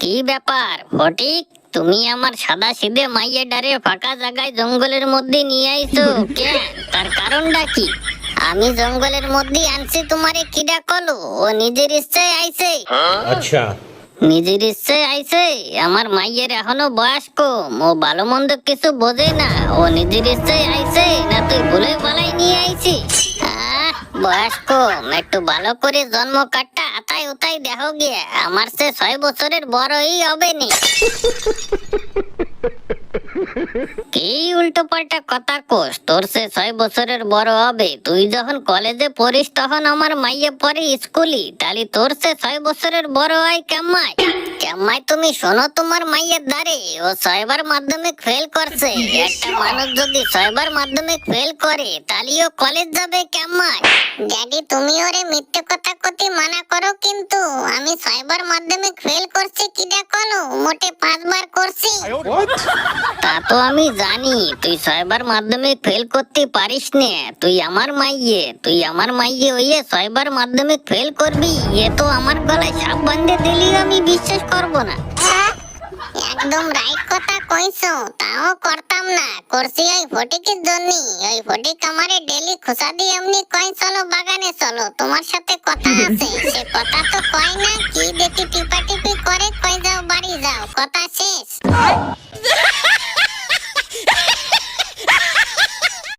কি ব্যাপার ফটিক, তুমি আমার সাদা সিধে মাইয়ে ডারে ফাঁকা জায়গায় জঙ্গলের মধ্যে নিয়ে আইছো কেন? তার কারণটা কি? আমি জঙ্গলের মধ্যে আনছি তোমারে কিডা কলো? ও নিজের ইচ্ছায় আইছে। আচ্ছা, নিজের ইচ্ছায় আইছে? আমার মাইয়ের এখনো বয়স কম, ও ভালো মন্দ কিছু বোঝে না। ও নিজের ইচ্ছায় আইছে না তুই ভুলে বালাই নিয়ে আইছিস? বয়স কম, একটু ভালো করে জন্ম কাটটা আতাই উতাই দেখো গিয়ে, আমার সে 6 বছরের বড়ই হবে নি। কি উল্টো পাল্টা কথা কোস? তোর সে 6 বছরের বড় হবে। তুই যখন কলেজে পড়িস তখন আমার মাইয়ে পড়ে স্কুলে, তাহলে তোর সে 6 বছরের বড় হয় কেমাই? কেমাই তুমি শোনো তোমার মাইয়ের দ্বারে, ও 6 বার মাধ্যমিক ফেল করছে। একটা মানুষ যদি 6 বার মাধ্যমিক ফেল করে তাহলে ও কলেজ যাবে কেমাই? ড্যাডি তুমি ওরে মিথ্যে কথা কতি মানা করো, কিন্তু আমি 6 বার মাধ্যমিক ফেল করছি কিডা কলো? মোটে 5 বার করছি। তা তো আমি জানি তুই 6 বার মাধ্যমিক ফেল করতে পারিস না। তুই আমার মাইয়ে হইয়ে 6 বার মাধ্যমিক ফেল করবি? এ তো আমার গলায় সাপ বাঁধে দিলি আমি বিশ্বাস করব না। একদম রাইট কথা কইছো, তাও করতাম না। করছি ওই ফটিকের জন্য। ওই ফটিক আমারে ডেলি খোসা দিয়ে এমনি কই চলো বাগানে চলো, তোমার সাথে কথা আছে। সে কথা তো কয় না, কি দেখি টিপা টিপি করে কই যাও বাড়ি যাও, কথা শেষ।